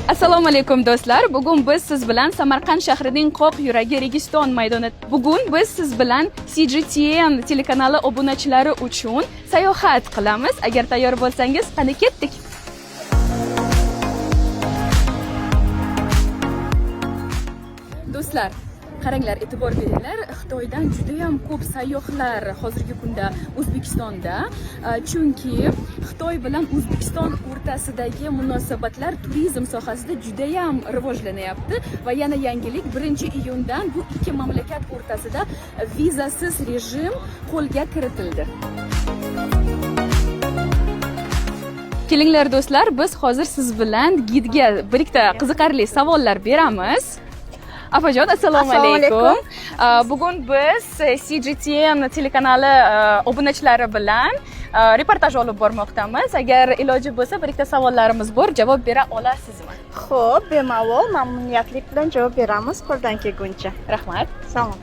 Assalomu alaykum do'stlar. Bugun biz siz bilan Samarqand shahrining qoq yuragi Registon maydoni. Bugun biz siz bilan CGTN telekanali obunachilari uchun sayohat qilamiz. Agar tayyor bo'lsangiz, qani ketdik. Do'stlar, qaranglar, e'tibor beringlar. Xitoydan juda ham ko'p sayyohlar hozirgi kunda O'zbekistonda, chunki Xitoy bilan O'zbekiston o'rtasidagi munosabatlar turizm sohasida juda ham rivojlanyapti va yana yangilik 1-iyundan bu ikki mamlakat o'rtasida vizasiz rejim qo'lga kiritildi. Kelinglar do'stlar, biz hozir siz bilan gidga bir ikkita qiziqarli savollar beramiz. Afajon, assalomu alaykum. Bugun biz CGTN telekanali obunachilari bilan reportaj olib bormoqdamiz. Agar iloji bo'lsa, bir ikkita savollarimiz bor, javob bera olasizmi? Xo'p, bemalol, mamnuniyatlik bilan javob beramiz qo'ldan kelguncha. Rahmat. Salom.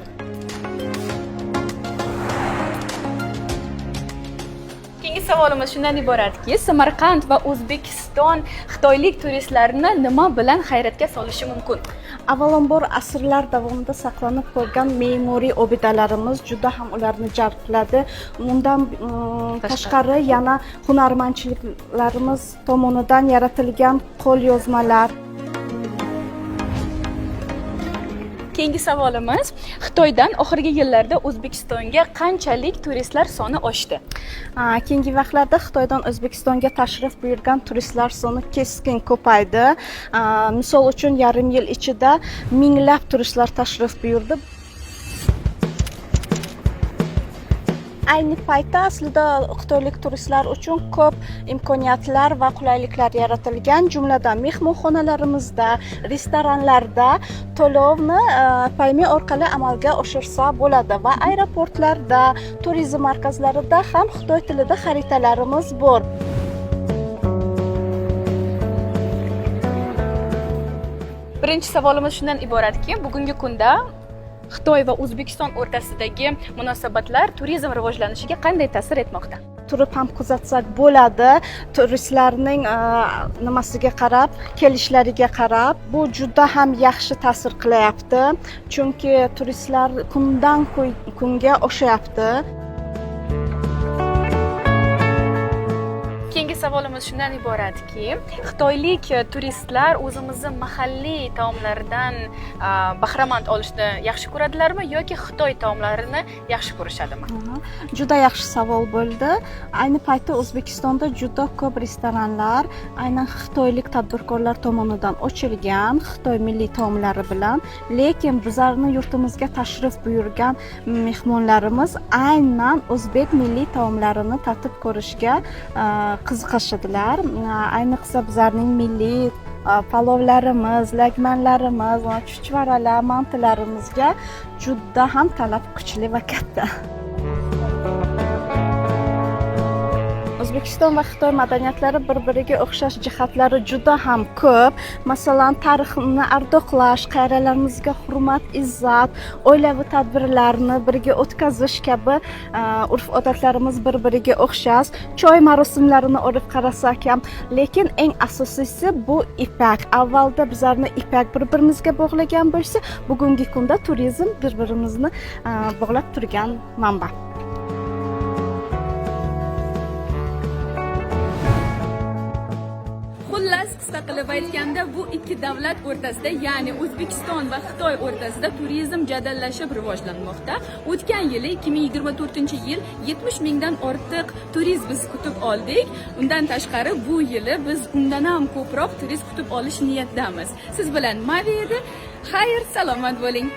Keyingi savolimiz shundan iboratki, Samarqand va O'zbekiston xitoylik turistlarni nima bilan hayratga solishi mumkin? Avvalambor asrlar davomida saqlanib qolgan me'moriy obidalarimiz juda ham ularni jalb qiladi. Bundan tashqari yana hunarmandchiliklarimiz tomonidan yaratilgan qo'lyozmalar. Keyingi savolimiz, Xitoydan oxirgi yillarda O'zbekistonga qanchalik turistlar soni oshdi? Keyingi vaqtlarda Xitoydan O'zbekistonga tashrif buyurgan turistlar soni keskin ko'paydi. Misol uchun, yarim yil ichida minglab turistlar tashrif buyurdi. Ayni paytda aslida xitoylik turistlar uchun ko'p imkoniyatlar va qulayliklar yaratilgan, jumladan mehmonxonalarimizda, restoranlarda to'lovni payme orqali amalga oshirsa bo'ladi va aeroportlarda, turizm markazlarida ham xitoy tilida xaritalarimiz bor. Birinchi savolimiz shundan iboratki, bugungi kunda Xitoy va O'zbekiston o'rtasidagi munosabatlar turizm rivojlanishiga qanday ta'sir etmoqda? Turib ham kuzatsak bo'ladi. Turistlarning nimasiga qarab, kelishlariga qarab, bu juda ham yaxshi ta'sir qilyapti. Chunki turistlar kundan kunga oshyapti. Keyingi savolimiz shundan iboratki, xitoylik turistlar o'zimizning mahalliy taomlardan bahramand olishni yaxshi ko'radilarmi yoki Xitoy taomlarini yaxshi ko'rishadimi? Juda yaxshi savol bo'ldi. Ayni paytda O'zbekistonda juda ko'p restoranlar aynan xitoylik tadbirkorlar tomonidan ochilgan, Xitoy milliy taomlari bilan, lekin bizlarning yurtimizga tashrif buyurgan mehmonlarimiz aynan o'zbek milliy taomlarini tatib ko'rishga qiziqishadilar. Ayniqsa bizlarning milliy palovlarimiz, lagmanlarimiz, chuchvaralar, mantilarimizga juda ham talab kuchli va katta. O'zbekiston va Xitoy madaniyatlari bir-biriga o'xshash jihatlari juda ham ko'p. Masalan, tarixni ardoqlash, qayralarımizga hurmat, izzat, oilaviy tadbirlarni birga o'tkazish kabi urf-odatlarimiz bir-biriga o'xshash. Choy marosimlarini olib qarasak ham, lekin eng asosiysi bu ipak. Avvalda bizlarni ipak bir-birimizga bog'lagan bo'lsa, bugungi kunda turizm bir-birimizni bog'lab turgan manba. Xullas, qisqa qilib aytganda, bu ikki davlat o'rtasida, ya'ni O'zbekiston va Xitoy o'rtasida turizm jadallashib rivojlanmoqda. O'tgan yili 2024-yil 70 mingdan ortiq turist biz kutib oldik. Undan tashqari bu yili biz undan ham ko'proq turist kutib olish niyatdamiz. Siz bilan Mavi edi. Xayr, salomat bo'ling.